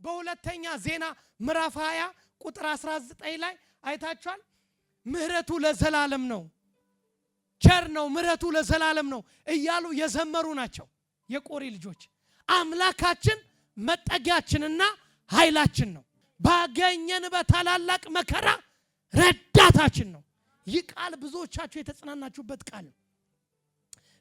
በሁለተኛ ዜና ምዕራፍ 20 ቁጥር 19 ላይ አይታችኋል። ምህረቱ ለዘላለም ነው፣ ቸር ነው፣ ምህረቱ ለዘላለም ነው እያሉ የዘመሩ ናቸው የቆሬ ልጆች። አምላካችን መጠጊያችንና ኃይላችን ነው፣ ባገኘን በታላላቅ መከራ ረዳታችን ነው። ይህ ቃል ብዙዎቻችሁ የተጽናናችሁበት ቃል ነው።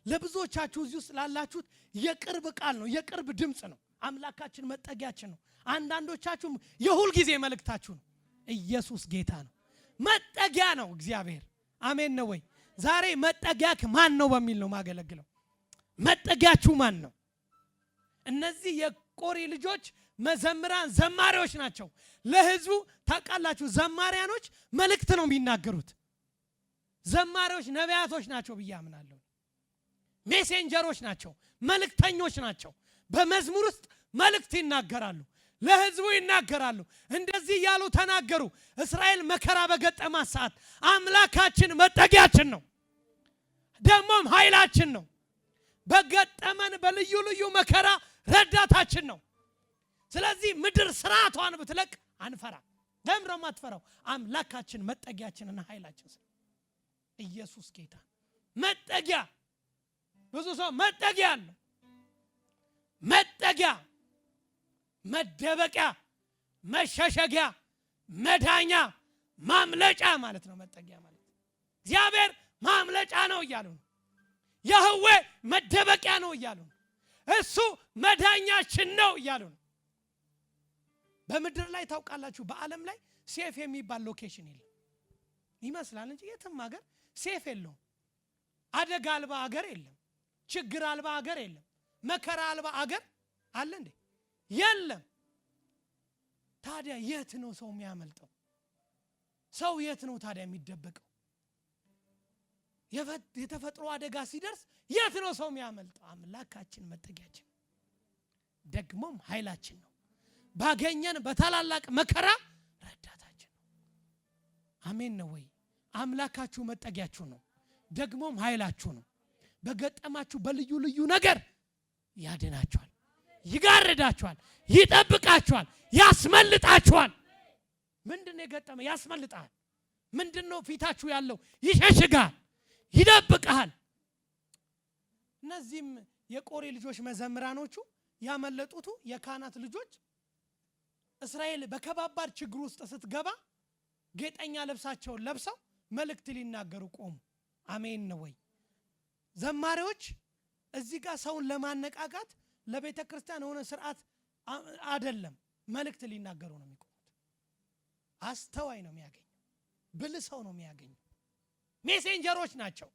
ለብዙዎቻችሁ እዚህ ውስጥ ላላችሁት የቅርብ ቃል ነው፣ የቅርብ ድምጽ ነው። አምላካችን መጠጊያችን ነው። አንዳንዶቻችሁም የሁል ጊዜ መልእክታችሁ ነው። ኢየሱስ ጌታ ነው፣ መጠጊያ ነው እግዚአብሔር። አሜን ነው ወይ? ዛሬ መጠጊያክ ማን ነው በሚል ነው ማገለግለው። መጠጊያችሁ ማን ነው? እነዚህ የቆሬ ልጆች መዘምራን ዘማሪዎች ናቸው። ለህዝቡ ታውቃላችሁ፣ ዘማሪያኖች መልእክት ነው የሚናገሩት። ዘማሪዎች ነቢያቶች ናቸው ብዬ አምናለሁ። ሜሴንጀሮች ናቸው፣ መልእክተኞች ናቸው። በመዝሙር ውስጥ መልእክት ይናገራሉ፣ ለህዝቡ ይናገራሉ። እንደዚህ ያሉ ተናገሩ። እስራኤል መከራ በገጠማት ሰዓት አምላካችን መጠጊያችን ነው፣ ደግሞም ኃይላችን ነው። በገጠመን በልዩ ልዩ መከራ ረዳታችን ነው። ስለዚህ ምድር ስርዓቷን ብትለቅ አንፈራ። ለምን ነው የማትፈራው? አምላካችን መጠጊያችንና ኃይላችን ነው። ኢየሱስ ጌታ መጠጊያ። ብዙ ሰው መጠጊያ አለው። መጠጊያ መደበቂያ፣ መሸሸጊያ፣ መዳኛ፣ ማምለጫ ማለት ነው። መጠጊያ ማለት እግዚአብሔር ማምለጫ ነው እያሉ ነው። ያህዌ መደበቂያ ነው እያሉ ነው። እሱ መዳኛችን ነው እያሉ ነው። በምድር ላይ ታውቃላችሁ፣ በዓለም ላይ ሴፍ የሚባል ሎኬሽን የለም ይመስላል እንጂ የትም ሀገር ሴፍ የለውም። አደጋ አልባ ሀገር የለም። ችግር አልባ ሀገር የለም። መከራ አልባ ሀገር አለ እንዴ? የለም። ታዲያ የት ነው ሰው የሚያመልጠው? ሰው የት ነው ታዲያ የሚደበቀው? የተፈጥሮ አደጋ ሲደርስ የት ነው ሰው የሚያመልጠው? አምላካችን መጠጊያችን ደግሞም ኃይላችን ነው። ባገኘን በታላላቅ መከራ ረዳታችን ነው። አሜን ነው ወይ? አምላካችሁ መጠጊያችሁ ነው፣ ደግሞም ኃይላችሁ ነው። በገጠማችሁ በልዩ ልዩ ነገር ያድናችኋል፣ ይጋርዳችኋል፣ ይጠብቃችኋል፣ ያስመልጣችኋል። ምንድነው የገጠመ? ያስመልጣል። ምንድነው ፊታችሁ ያለው? ይሸሽጋል፣ ይደብቃል። እነዚህም የቆሬ ልጆች መዘምራኖቹ ያመለጡቱ የካህናት ልጆች እስራኤል በከባባድ ችግር ውስጥ ስትገባ ጌጠኛ ልብሳቸውን ለብሰው መልእክት ሊናገሩ ቆሙ። አሜን ነው ወይ? ዘማሪዎች እዚህ ጋር ሰውን ለማነቃቃት ለቤተ ክርስቲያን የሆነ ስርዓት አይደለም፣ መልእክት ሊናገሩ ነው የሚቆሙት። አስተዋይ ነው የሚያገኘው፣ ብልህ ሰው ነው የሚያገኘው። ሜሴንጀሮች ናቸው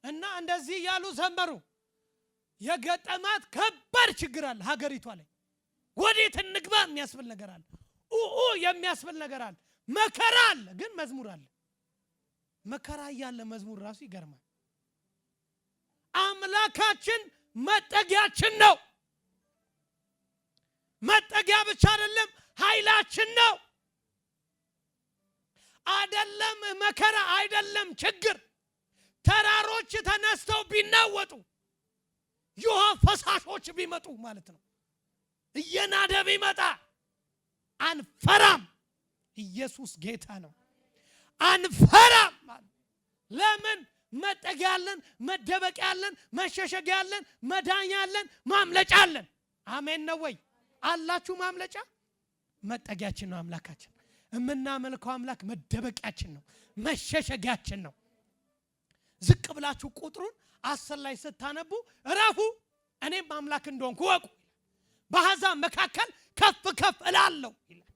እና እንደዚህ ያሉ ዘመሩ። የገጠማት ከባድ ችግር አለ ሀገሪቷ ላይ። ወዴት እንግባ የሚያስብል ነገር አለ። የሚያስብል ነገር አለ። መከራ አለ፣ ግን መዝሙር አለ። መከራ ያለ መዝሙር ራሱ ይገርማል። አምላካችን መጠጊያችን ነው። መጠጊያ ብቻ አይደለም፣ ኃይላችን ነው። አይደለም መከራ፣ አይደለም ችግር፣ ተራሮች ተነስተው ቢናወጡ፣ የውሃ ፈሳሾች ቢመጡ ማለት ነው፣ እየናደ ቢመጣ አንፈራም። ኢየሱስ ጌታ ነው። አንፈራም። ለምን? መጠጊያ አለን፣ መደበቂያ አለን፣ መሸሸጊያ አለን፣ መዳኛ አለን፣ ማምለጫ አለን። አሜን ነው ወይ? አላችሁ ማምለጫ? መጠጊያችን ነው አምላካችን። የምናመልከው አምላክ መደበቂያችን ነው፣ መሸሸጊያችን ነው። ዝቅ ብላችሁ ቁጥሩን 10 ላይ ስታነቡ እረፉ እኔም አምላክ እንደሆንኩ ወቁ፣ በአሕዛብ መካከል ከፍ ከፍ እላለሁ ይላል።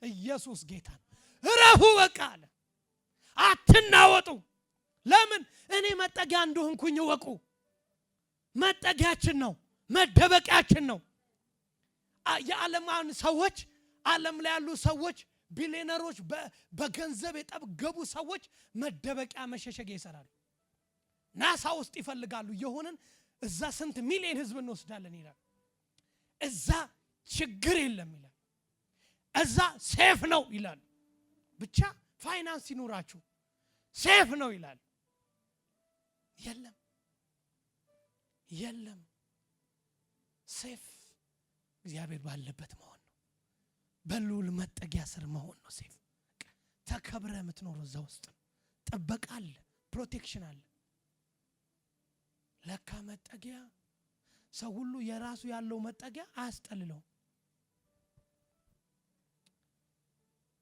ኢየሱስ ጌታ ነው። እረፉ በቃ አለ። አትናወጡ። ለምን? እኔ መጠጊያ እንደሆንኩኝ ወቁ። መጠጊያችን ነው፣ መደበቂያችን ነው። የዓለማን ሰዎች፣ ዓለም ላይ ያሉ ሰዎች፣ ቢሊዮነሮች፣ በገንዘብ የጠገቡ ሰዎች መደበቂያ መሸሸጊያ ይሰራሉ። ናሳ ውስጥ ይፈልጋሉ። የሆነን እዛ ስንት ሚሊዮን ህዝብ እንወስዳለን ይላል። እዛ ችግር የለም ይላል። እዛ ሴፍ ነው ይላል። ብቻ ፋይናንስ ይኖራችሁ ሴፍ ነው ይላል። የለም የለም፣ ሴፍ እግዚአብሔር ባለበት መሆን ነው። በልዑል መጠጊያ ስር መሆን ነው። ሴፍ ተከብረህ የምትኖረው እዛ ውስጥ ነው። ጥበቃ አለ፣ ፕሮቴክሽን አለ። ለካ መጠጊያ ሰው ሁሉ የራሱ ያለው መጠጊያ አያስጠልለው።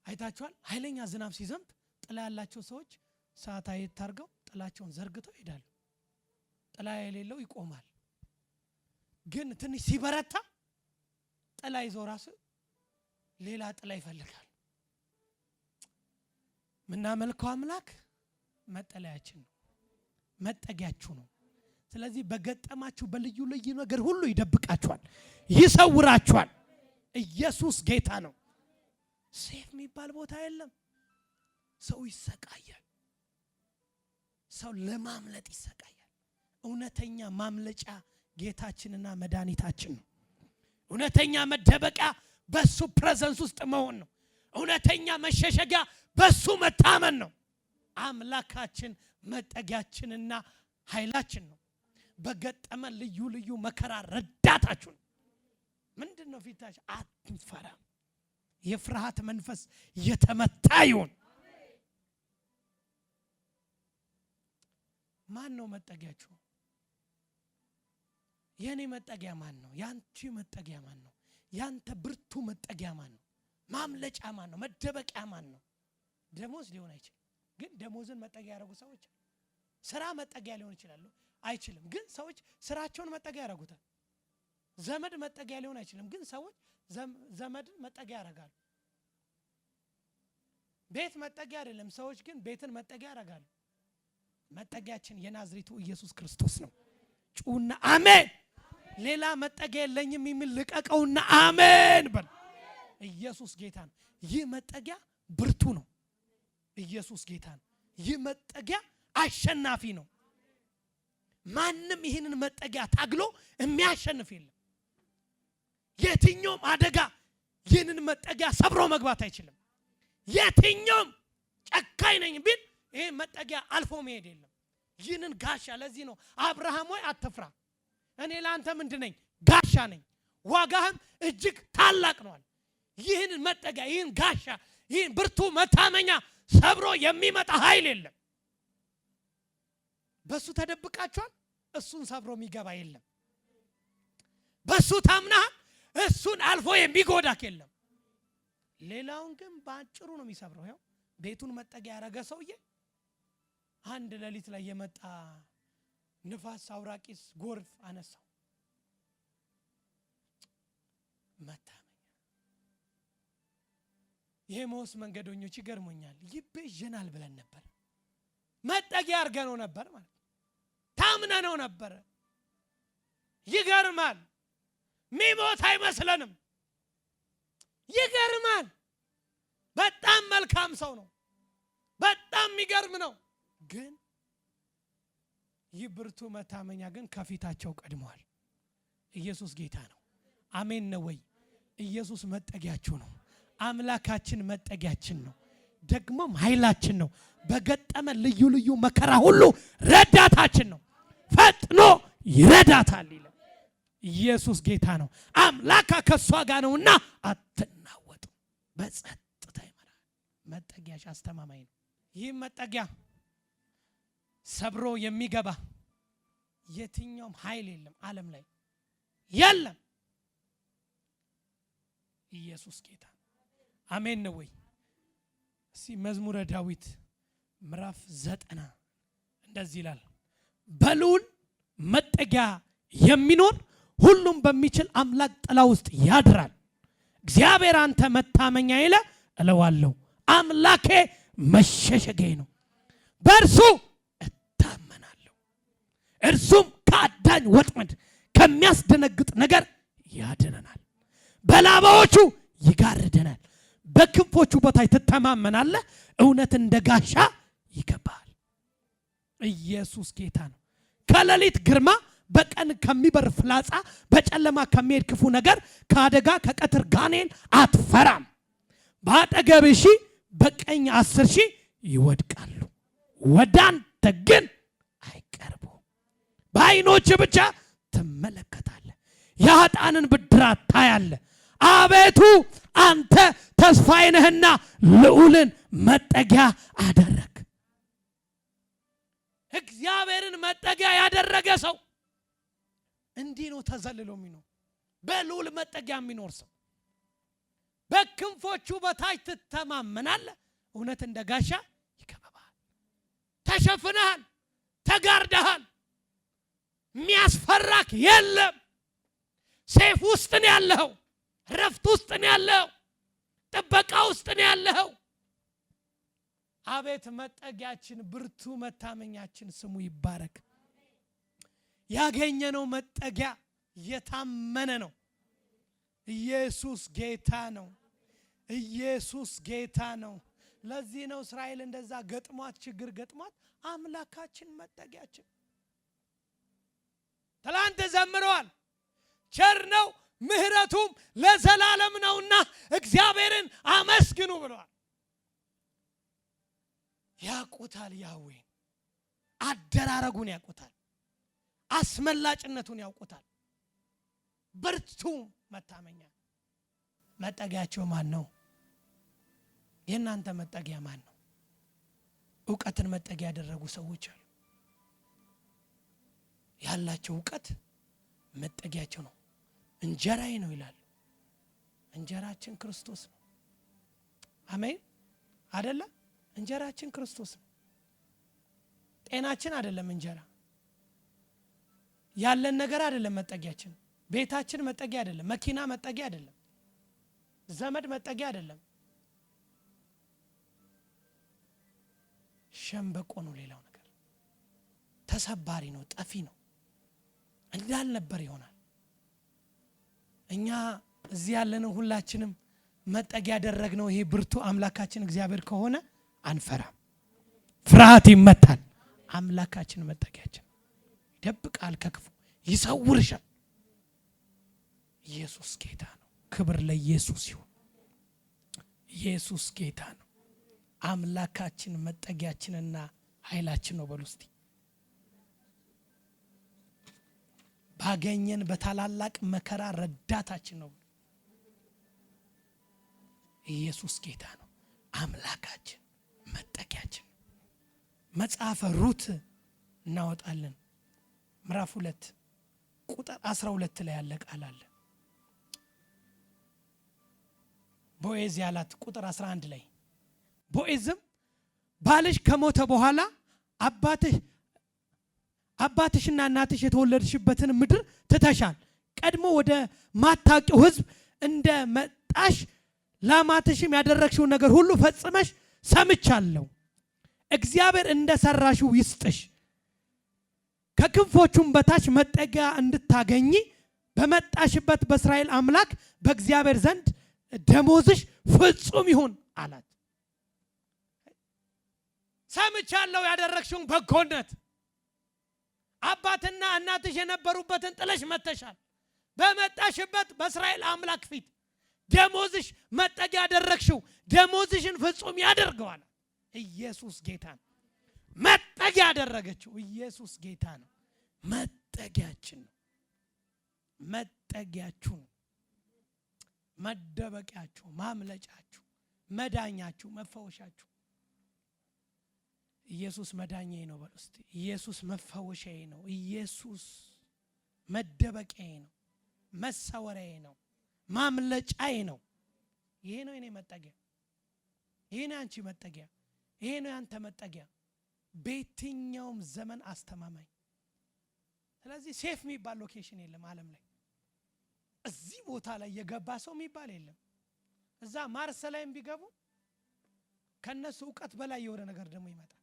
አይታችኋል? ኃይለኛ ዝናብ ሲዘንብ ጥላ ያላቸው ሰዎች ሰዓት አየት ታርገው ጥላቸውን ዘርግተው ይሄዳሉ። ጥላ የሌለው ይቆማል። ግን ትንሽ ሲበረታ ጥላ ይዞ ራሱ ሌላ ጥላ ይፈልጋል። ምናመልከው አምላክ መጠለያችን ነው፣ መጠጊያችሁ ነው። ስለዚህ በገጠማችሁ በልዩ ልዩ ነገር ሁሉ ይደብቃችኋል፣ ይሰውራችኋል። ኢየሱስ ጌታ ነው። ሴፍ የሚባል ቦታ የለም። ሰው ይሰቃያል፣ ሰው ለማምለጥ ይሰቃያል። እውነተኛ ማምለጫ ጌታችንና መድኃኒታችን ነው። እውነተኛ መደበቂያ በሱ ፕሬዘንስ ውስጥ መሆን ነው። እውነተኛ መሸሸጊያ በሱ መታመን ነው። አምላካችን መጠጊያችንና ኃይላችን ነው። በገጠመን ልዩ ልዩ መከራ ረዳታችሁ ነው። ምንድነው ፊታችሁ? አትፈራ። የፍርሃት መንፈስ የተመታ ይሁን። ማን ነው መጠጊያችሁ? የኔ መጠጊያ ማን ነው? ያንቺ መጠጊያ ማን ነው? ያንተ ብርቱ መጠጊያ ማን ነው? ማምለጫ ማን ነው? መደበቂያ ማን ነው? ደሞዝ ሊሆን አይችልም፣ ግን ደሞዝን መጠጊያ ያደረጉ ሰዎች። ስራ መጠጊያ ሊሆን ይችላል አይችልም፣ ግን ሰዎች ስራቸውን መጠጊያ ያደርጉታል። ዘመድ መጠጊያ ሊሆን አይችልም፣ ግን ሰዎች ዘመድን መጠጊያ ያደርጋሉ። ቤት መጠጊያ አይደለም፣ ሰዎች ግን ቤትን መጠጊያ ያደርጋሉ። መጠጊያችን የናዝሬቱ ኢየሱስ ክርስቶስ ነው። ጩና አሜን። ሌላ መጠጊያ የለኝም የሚል ልቀቀውና አሜን በል። ኢየሱስ ጌታ ነው። ይህ መጠጊያ ብርቱ ነው። ኢየሱስ ጌታ ነው። ይህ መጠጊያ አሸናፊ ነው። ማንም ይህንን መጠጊያ ታግሎ የሚያሸንፍ የለም። የትኛውም አደጋ ይህንን መጠጊያ ሰብሮ መግባት አይችልም። የትኛውም ጨካኝ ነኝ ቢል ይሄ መጠጊያ አልፎ መሄድ የለም። ይህንን ጋሻ፣ ለዚህ ነው አብርሃም ሆይ አትፍራ፣ እኔ ለአንተ ምንድነኝ? ጋሻ ነኝ፣ ዋጋህም እጅግ ታላቅ ነው። ይህንን መጠጊያ፣ ይህን ጋሻ፣ ይህን ብርቱ መታመኛ ሰብሮ የሚመጣ ኃይል የለም። በሱ ተደብቃችኋል፣ እሱን ሰብሮ የሚገባ የለም። በሱ ታምናል፣ እሱን አልፎ የሚጎዳክ የለም። ሌላውን ግን ባጭሩ ነው የሚሰብረው። ያው ቤቱን መጠጊያ ያረገ ሰውዬ አንድ ሌሊት ላይ የመጣ ንፋስ፣ አውራቂስ፣ ጎርፍ አነሳው። መታመኛ የኤማሁስ መንገደኞች ይገርሙኛል። ይቤዠናል ብለን ነበር፣ መጠጊያ አርገነው ነበር ማለት ታምነነው ነበር። ይገርማል። ሚሞት አይመስለንም። ይገርማል። በጣም መልካም ሰው ነው። በጣም የሚገርም ነው። ግን ይህ ብርቱ መታመኛ ግን ከፊታቸው ቀድመዋል። ኢየሱስ ጌታ ነው። አሜን ነው ወይ? ኢየሱስ መጠጊያችሁ ነው። አምላካችን መጠጊያችን ነው፣ ደግሞም ኃይላችን ነው። በገጠመ ልዩ ልዩ መከራ ሁሉ ረዳታችን ነው። ፈጥኖ ይረዳታል ይላል። ኢየሱስ ጌታ ነው። አምላካ ከሷ ጋር ነውና አትናወጡ፣ በጸጥታ ይመራል። መጠጊያሽ አስተማማኝ ነው። ይህ መጠጊያ ሰብሮ የሚገባ የትኛውም ኃይል የለም፣ ዓለም ላይ የለም። ኢየሱስ ጌታ አሜን ነው ወይ? እስቲ መዝሙረ ዳዊት ምዕራፍ 90 እንደዚህ ይላል፣ በልዑል መጠጊያ የሚኖር ሁሉም በሚችል አምላክ ጥላ ውስጥ ያድራል። እግዚአብሔር አንተ መታመኛዬ ነህ እለዋለሁ፣ አምላኬ መሸሸጊያዬ ነው፣ በእርሱ እታመናለሁ። እርሱም ከአዳኝ ወጥመድ ከሚያስደነግጥ ነገር ያድነናል። በላባዎቹ ይጋርደናል፣ በክንፎቹ በታች ትተማመናለህ። እውነት እንደ ጋሻ ይገባል። ኢየሱስ ጌታ ነው። ከሌሊት ግርማ፣ በቀን ከሚበር ፍላጻ፣ በጨለማ ከሚሄድ ክፉ ነገር፣ ከአደጋ ከቀትር ጋኔን አትፈራም። በአጠገብህ 1000 በቀኝ 10,000 ይወድቃሉ፣ ወደ አንተ ግን አይቀርቡም። በዓይኖች ብቻ ትመለከታለህ፣ የኃጥአንን ብድራት ታያለህ። አቤቱ አንተ ተስፋዬ ነህና ልዑልን መጠጊያ አደረግ። እግዚአብሔርን መጠጊያ ያደረገ ሰው እንዲህ ነው ተዘልሎ የሚኖር። በልዑል መጠጊያ የሚኖር ሰው በክንፎቹ በታች ትተማመናለህ። እውነት እንደ ጋሻ ይከበባል። ተሸፍነሃል፣ ተጋርደሃል። የሚያስፈራክ የለም። ሴፍ ውስጥ ነው ያለኸው። ረፍት ውስጥ ነው ያለኸው። ጥበቃ ውስጥ ነው ያለኸው። አቤት መጠጊያችን፣ ብርቱ መታመኛችን ስሙ ይባረክ። ያገኘነው መጠጊያ የታመነ ነው። ኢየሱስ ጌታ ነው። ኢየሱስ ጌታ ነው። ለዚህ ነው እስራኤል እንደዛ ገጥሟት ችግር ገጥሟት አምላካችን መጠጊያችን። ትላንት ዘምረዋል። ቸር ነው ምህረቱም ለዘላለም ነውና እግዚአብሔርን አመስግኑ ብለዋል። ያውቁታል፣ ያዌን አደራረጉን ያውቁታል፣ አስመላጭነቱን ያውቁታል። ብርቱ መታመኛ መጠጊያቸው ማን ነው? የእናንተ መጠጊያ ማን ነው? እውቀትን መጠጊያ ያደረጉ ሰዎች አሉ። ያላቸው እውቀት መጠጊያቸው ነው። እንጀራዬ ነው ይላል። እንጀራችን ክርስቶስ ነው። አሜን አይደለ? እንጀራችን ክርስቶስ ነው። ጤናችን አይደለም እንጀራ። ያለን ነገር አይደለም መጠጊያችን። ቤታችን መጠጊያ አይደለም። መኪና መጠጊያ አይደለም። ዘመድ መጠጊያ አይደለም። ሸምበቆ ነው። ሌላው ነገር ተሰባሪ ነው፣ ጠፊ ነው፣ እንዳልነበር ይሆናል። እኛ እዚህ ያለነው ሁላችንም መጠጊያ ያደረግነው ይሄ ብርቱ አምላካችን እግዚአብሔር ከሆነ አንፈራም። ፍርሃት ይመታል። አምላካችን መጠጊያችን ይደብቃል፣ ከክፉ ይሰውርሻል። ኢየሱስ ጌታ ነው። ክብር ለኢየሱስ ይሁን። ኢየሱስ ጌታ ነው። አምላካችን መጠጊያችንና ኃይላችን ነው። በሉ እስቲ ባገኘን በታላላቅ መከራ ረዳታችን ነው። ኢየሱስ ጌታ ነው። አምላካችን መጠጊያችን። መጽሐፈ ሩት እናወጣለን። ምዕራፍ 2 ቁጥር 12 ላይ ያለ ቃል አለ። ቦዔዝ ያላት ቁጥር 11 ላይ ቦዔዝም ባልሽ ከሞተ በኋላ አባትሽና እናትሽ የተወለድሽበትን ምድር ትተሻል። ቀድሞ ወደ ማታውቂው ሕዝብ እንደ መጣሽ ላማትሽም ያደረግሽውን ነገር ሁሉ ፈጽመሽ ሰምቻለሁ። እግዚአብሔር እንደ ሰራሽው ይስጥሽ። ከክንፎቹም በታች መጠጊያ እንድታገኚ በመጣሽበት በእስራኤል አምላክ በእግዚአብሔር ዘንድ ደሞዝሽ ፍጹም ይሁን አላት። ሰምቻለሁ ያደረግሽውን በጎነት። አባትና እናትሽ የነበሩበትን ጥለሽ መተሻል። በመጣሽበት በእስራኤል አምላክ ፊት ደሞዝሽ መጠጊያ ያደረግሽው ደሞዝሽን ፍጹም ያደርገዋል። ኢየሱስ ጌታ ነው። መጠጊያ ያደረገችው ኢየሱስ ጌታ ነው። መጠጊያችን ነው። መጠጊያችሁ ነው። መደበቂያችሁ፣ ማምለጫችሁ፣ መዳኛችሁ፣ መፈወሻችሁ። ኢየሱስ መዳኛዬ ነው በሉ እስቲ። ኢየሱስ መፈወሻዬ ነው። ኢየሱስ መደበቂያዬ ነው፣ መሰወሪያዬ ነው፣ ማምለጫዬ ነው። ይሄ ነው የኔ መጠጊያ። ይሄ ነው አንቺ መጠጊያ። ይሄ ነው ያንተ መጠጊያ። በየትኛውም ዘመን አስተማማኝ። ስለዚህ ሴፍ የሚባል ሎኬሽን የለም ዓለም ላይ። እዚህ ቦታ ላይ የገባ ሰው የሚባል የለም። እዛ ማርስ ላይም ቢገቡ ከነሱ እውቀት በላይ የሆነ ነገር ደግሞ ይመጣል።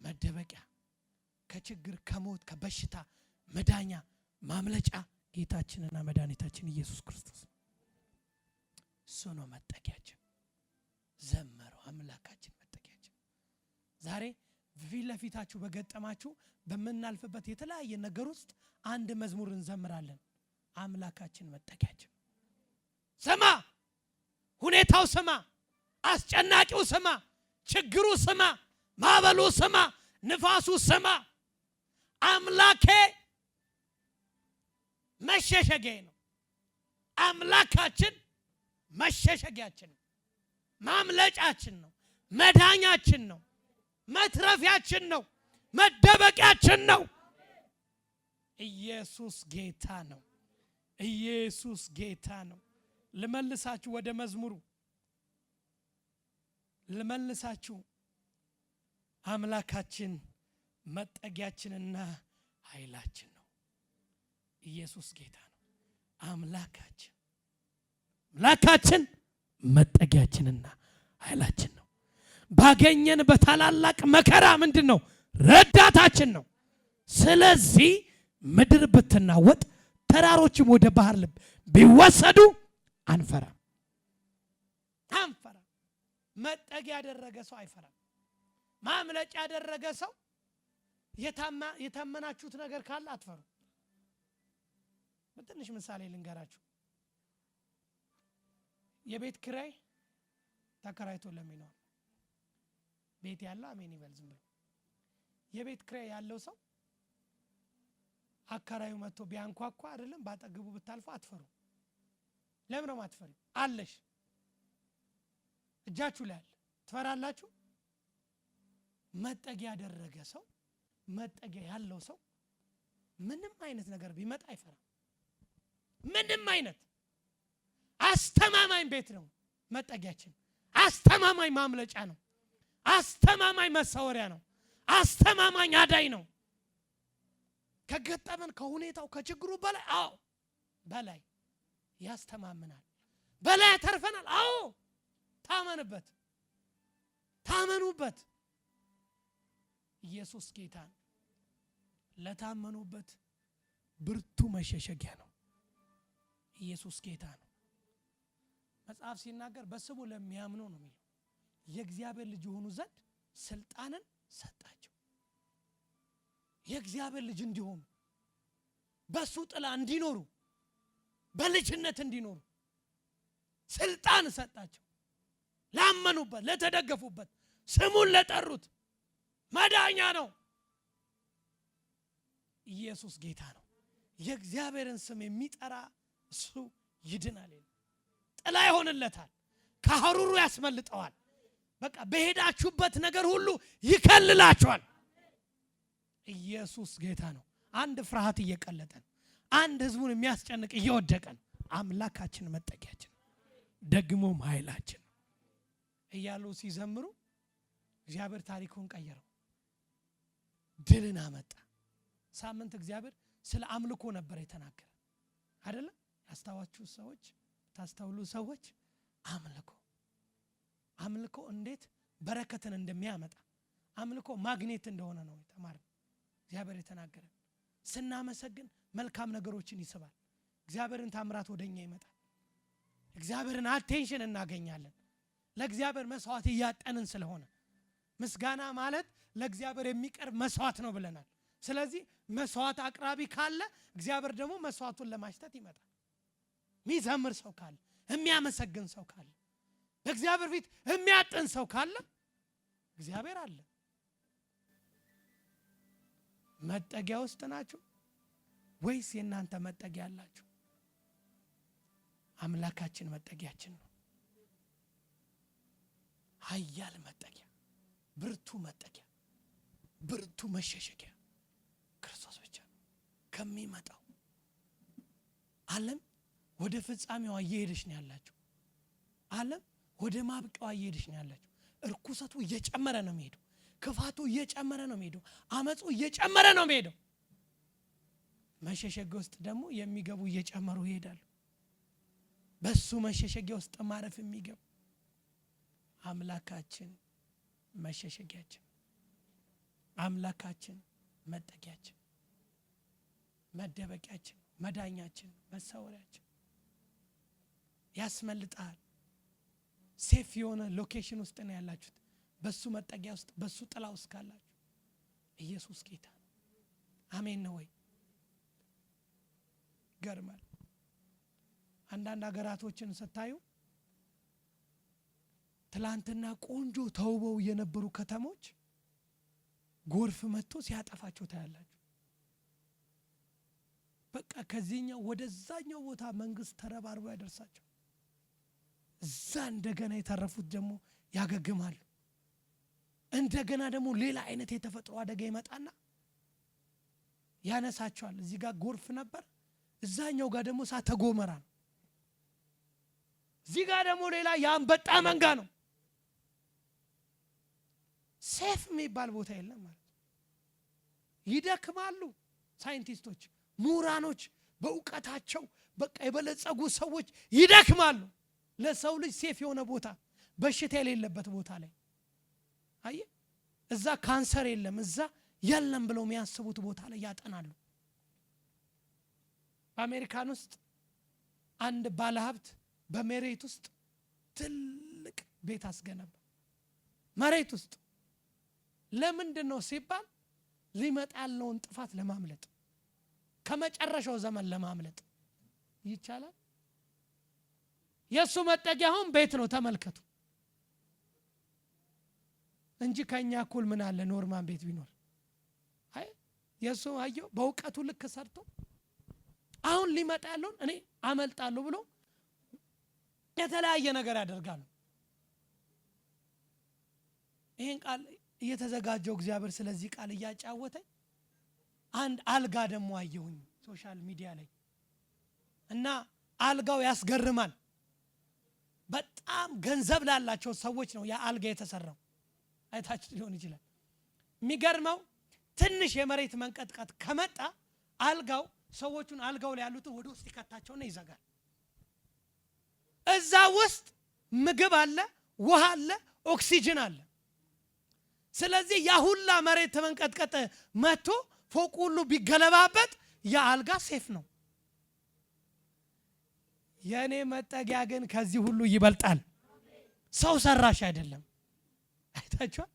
መደበቂያ፣ ከችግር፣ ከሞት፣ ከበሽታ መዳኛ፣ ማምለጫ ጌታችንና መድኃኒታችን ኢየሱስ ክርስቶስ እሱ ነው መጠጊያችን። ዘመረው አምላካችን መጠጊያችን። ዛሬ ፊት ለፊታችሁ በገጠማችሁ በምናልፍበት የተለያየ ነገር ውስጥ አንድ መዝሙር እንዘምራለን። አምላካችን መጠጊያችን። ስማ፣ ሁኔታው ስማ፣ አስጨናቂው ስማ፣ ችግሩ ስማ፣ ማዕበሉ ስማ፣ ንፋሱ ስማ። አምላኬ መሸሸጊያ ነው። አምላካችን መሸሸጊያችን ነው፣ ማምለጫችን ነው፣ መዳኛችን ነው፣ መትረፊያችን ነው፣ መደበቂያችን ነው። ኢየሱስ ጌታ ነው። ኢየሱስ ጌታ ነው። ልመልሳችሁ ወደ መዝሙሩ ልመልሳችሁ። አምላካችን መጠጊያችንና ኃይላችን ነው። ኢየሱስ ጌታ ነው። አምላካችን መጠጊያችንና ኃይላችን ነው። ባገኘን በታላላቅ መከራ ምንድን ነው? ረዳታችን ነው። ስለዚህ ምድር ብትናወጥ ተራሮችም ወደ ባህር ልብ ቢወሰዱ አንፈራም። መጠጊያ ያደረገ ሰው አይፈራም። ማምለጫ ያደረገ ሰው የታመናችሁት ነገር ካለ አትፈሩ። በትንሽ ምሳሌ ልንገራችሁ። የቤት ኪራይ ተከራይቶ ለሚኖር ቤት ያለው አሜን ይበል ዝም ብሎ። የቤት ኪራይ ያለው ሰው አከራዩ መጥቶ ቢያንኳኳ አይደለም ባጠግቡ ብታልፉ አትፈሩ። ለምን ነው አትፈሩ? አለሽ እጃችሁ ላይ አለ። ትፈራላችሁ? መጠጊያ ያደረገ ሰው መጠጊያ ያለው ሰው ምንም አይነት ነገር ቢመጣ አይፈራም። ምንም አይነት አስተማማኝ ቤት ነው መጠጊያችን። አስተማማኝ ማምለጫ ነው። አስተማማኝ መሰወሪያ ነው። አስተማማኝ አዳኝ ነው። ከገጠመን ከሁኔታው ከችግሩ በላይ በላይ ያስተማምናል። በላይ ያተርፈናል። ታመኑበት። ኢየሱስ ጌታ ነው። ለታመኑበት ብርቱ መሸሸጊያ ነው። ኢየሱስ ጌታ ነው። መጽሐፍ ሲናገር በስሙ ለሚያምኑ ነው የሚለው የእግዚአብሔር ልጅ የሆኑ ዘንድ ስልጣንን ሰጣቸው። የእግዚአብሔር ልጅ እንዲሆኑ በሱ ጥላ እንዲኖሩ በልጅነት እንዲኖሩ ስልጣን ሰጣቸው። ላመኑበት፣ ለተደገፉበት፣ ስሙን ለጠሩት መዳኛ ነው። ኢየሱስ ጌታ ነው። የእግዚአብሔርን ስም የሚጠራ እሱ ይድናል። ጥላ ይሆንለታል። ከሐሩሩ ያስመልጠዋል። በቃ በሄዳችሁበት ነገር ሁሉ ይከልላችኋል። ኢየሱስ ጌታ ነው። አንድ ፍርሃት እየቀለጠን፣ አንድ ህዝቡን የሚያስጨንቅ እየወደቀን፣ አምላካችን መጠጊያችን ደግሞም ኃይላችን እያሉ ሲዘምሩ እግዚአብሔር ታሪኩን ቀየረው፣ ድልን አመጣ። ሳምንት እግዚአብሔር ስለ አምልኮ ነበር የተናገረ አይደለ? ያስተዋችሁ ሰዎች፣ ታስተውሉ ሰዎች አምልኮ እንዴት በረከትን እንደሚያመጣ፣ አምልኮ ማግኔት እንደሆነ ነው የተማረው እግዚአብሔር የተናገረ። ስናመሰግን መልካም ነገሮችን ይስባል። እግዚአብሔርን ታምራት ወደኛ ይመጣል። እግዚአብሔርን አቴንሽን እናገኛለን። ለእግዚአብሔር መስዋዕት እያጠንን ስለሆነ ምስጋና ማለት ለእግዚአብሔር የሚቀርብ መስዋዕት ነው ብለናል። ስለዚህ መስዋዕት አቅራቢ ካለ እግዚአብሔር ደግሞ መስዋዕቱን ለማሽተት ይመጣል። የሚዘምር ሰው ካለ፣ የሚያመሰግን ሰው ካለ፣ በእግዚአብሔር ፊት የሚያጥን ሰው ካለ እግዚአብሔር አለ። መጠጊያ ውስጥ ናችሁ ወይስ የእናንተ መጠጊያ አላችሁ? አምላካችን መጠጊያችን ነው። ኃያል መጠጊያ፣ ብርቱ መጠጊያ፣ ብርቱ መሸሸጊያ ክርስቶስ ብቻ ነው። ከሚመጣው ዓለም ወደ ፍጻሜዋ እየሄደች ነው ያላችሁ። ዓለም ወደ ማብቂያዋ እየሄደች ነው ያላችሁ። እርኩሰቱ እየጨመረ ነው የሚሄደው። ክፋቱ እየጨመረ ነው የሚሄደው። አመጹ እየጨመረ ነው የሚሄደው። መሸሸጊያ ውስጥ ደግሞ የሚገቡ እየጨመሩ ይሄዳሉ። በሱ መሸሸጊያ ውስጥ ማረፍ የሚገቡ አምላካችን መሸሸጊያችን፣ አምላካችን መጠጊያችን፣ መደበቂያችን፣ መዳኛችን፣ መሰወሪያችን ያስመልጣል። ሴፍ የሆነ ሎኬሽን ውስጥ ነው ያላችሁት። በሱ መጠጊያ ውስጥ፣ በሱ ጥላ ውስጥ ካላችሁ ኢየሱስ ጌታ ነው። አሜን ነው ወይ? ገርማል። አንዳንድ ሀገራቶችን ስታዩ ትላንትና ቆንጆ ተውበው የነበሩ ከተሞች ጎርፍ መጥቶ ሲያጠፋቸው ታያላችሁ። በቃ ከዚህኛው ወደዛኛው ቦታ መንግስት ተረባርቦ ያደርሳቸው። እዛ እንደገና የተረፉት ደግሞ ያገግማሉ። እንደገና ደግሞ ሌላ አይነት የተፈጥሮ አደጋ ይመጣና ያነሳቸዋል። እዚህ ጋር ጎርፍ ነበር፣ እዛኛው ጋር ደግሞ እሳተ ገሞራ ነው። እዚህ ጋር ደግሞ ሌላ የአንበጣ መንጋ ነው። ሴፍ የሚባል ቦታ የለም ማለት። ይደክማሉ። ሳይንቲስቶች፣ ምሁራኖች በእውቀታቸው በቃ የበለጸጉ ሰዎች ይደክማሉ። ለሰው ልጅ ሴፍ የሆነ ቦታ፣ በሽታ የሌለበት ቦታ ላይ አየ እዛ ካንሰር የለም እዛ የለም ብለው የሚያስቡት ቦታ ላይ ያጠናሉ። በአሜሪካን ውስጥ አንድ ባለሀብት በመሬት ውስጥ ትልቅ ቤት አስገነባ። መሬት ውስጥ ለምንድን ነው ሲባል ሊመጣ ያለውን ጥፋት ለማምለጥ፣ ከመጨረሻው ዘመን ለማምለጥ ይቻላል። የሱ መጠጊያውን ቤት ነው ተመልከቱ እንጂ ከኛ እኩል ምን አለ ኖርማን ቤት ቢኖር። አይ የሱ አየው በእውቀቱ ልክ ሰርቶ አሁን ሊመጣ ያለውን እኔ አመልጣለሁ ብሎ የተለያየ ነገር ያደርጋሉ። ይሄን ቃል እየተዘጋጀው እግዚአብሔር ስለዚህ ቃል እያጫወተኝ አንድ አልጋ ደግሞ አየሁኝ ሶሻል ሚዲያ ላይ እና አልጋው ያስገርማል። በጣም ገንዘብ ላላቸው ሰዎች ነው ያ አልጋ የተሰራው። አይታችሁ ሊሆን ይችላል። የሚገርመው ትንሽ የመሬት መንቀጥቀጥ ከመጣ አልጋው ሰዎቹን አልጋው ላይ ያሉትን ወደ ውስጥ ይከታቸውና ይዘጋል። እዛ ውስጥ ምግብ አለ፣ ውሃ አለ፣ ኦክሲጅን አለ። ስለዚህ ያ ሁላ መሬት መንቀጥቀጥ መጥቶ ፎቅ ሁሉ ቢገለባበት ያ አልጋ ሴፍ ነው። የኔ መጠጊያ ግን ከዚህ ሁሉ ይበልጣል። ሰው ሰራሽ አይደለም። አይታችኋል?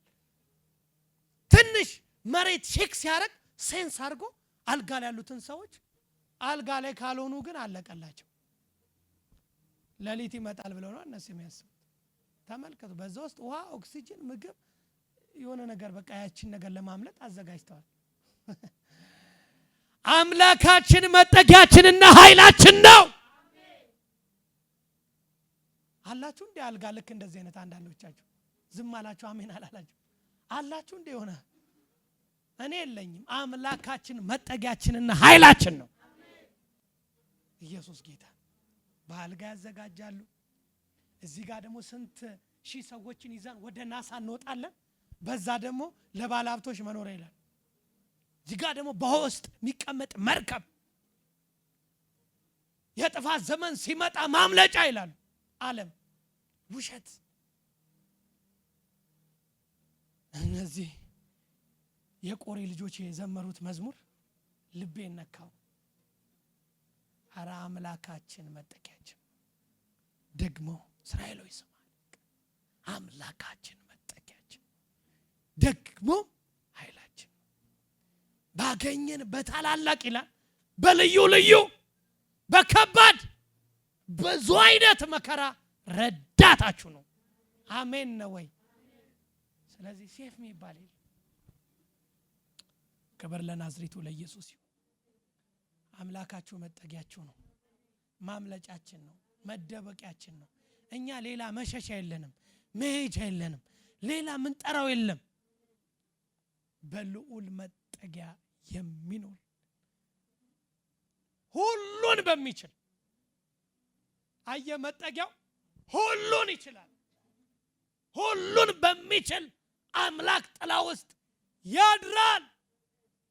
ትንሽ መሬት ሼክ ሲያደርግ ሴንስ አድርጎ አልጋ ላይ ያሉትን ሰዎች አልጋ ላይ ካልሆኑ ግን አለቀላቸው። ሌሊት ይመጣል ብለው ነው እነሱ የሚያስቡት። ተመልከቱ። በዛ ውስጥ ውሃ፣ ኦክሲጅን፣ ምግብ የሆነ ነገር በቃ ያችን ነገር ለማምለጥ አዘጋጅተዋል። አምላካችን መጠጊያችንና ኃይላችን ነው። አላችሁ እንደ አልጋ ልክ እንደዚህ አይነት አንዳንዶቻችሁ ዝም አላችሁ፣ አሜን አላላችሁ አላችሁ እንደ ሆነ እኔ የለኝም። አምላካችን መጠጊያችንና ኃይላችን ነው። ኢየሱስ ጌታ። በአልጋ ያዘጋጃሉ። እዚህ ጋር ደግሞ ስንት ሺህ ሰዎችን ይዘን ወደ ናሳ እንወጣለን። በዛ ደግሞ ለባለ ሀብቶች መኖሪያ ይላል። እዚህ ጋር ደግሞ በውስጥ የሚቀመጥ መርከብ የጥፋት ዘመን ሲመጣ ማምለጫ ይላሉ። ዓለም ውሸት። እነዚህ የቆሬ ልጆች የዘመሩት መዝሙር ልቤን ነካው። አራ አምላካችን መጠጊያችን ደግሞ እስራኤሎች ስማ አምላካችን መጠጊያችን ደግሞ ኃይላችን ባገኘን በታላላቅ ይላል በልዩ ልዩ በከባድ ብዙ አይነት መከራ ረዳታችሁ ነው። አሜን ነው ወይ? ስለዚህ ሴፍ የሚባል ክብር ለናዝሬቱ ለኢየሱስ ይሁን። አምላካችሁ መጠጊያችሁ ነው፣ ማምለጫችን ነው፣ መደበቂያችን ነው። እኛ ሌላ መሸሻ የለንም፣ መሄጃ የለንም፣ ሌላ ምን ጠራው የለም። በልዑል መጠጊያ የሚኖር ሁሉን በሚችል አየ መጠጊያው ሁሉን ይችላል። ሁሉን በሚችል አምላክ ጥላ ውስጥ ያድራል።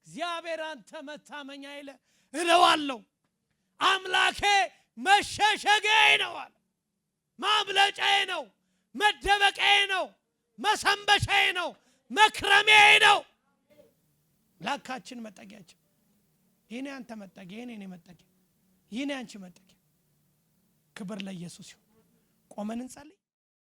እግዚአብሔር አንተ መታመኛዬ እለዋለሁ፣ አምላኬ መሸሸጊያዬ ነው አለ። ማምለጫዬ ነው፣ መደበቂያዬ ነው፣ መሰንበቻዬ ነው፣ መክረሚያዬ ነው። ላካችን መጠጊያችን ይሄኔ አንተ መጠጊያ፣ ይሄኔ መጠጊያ፣ ይሄኔ አንቺ መጠጊያ። ክብር ለኢየሱስ ይሁን። ቆመን እንጸልይ።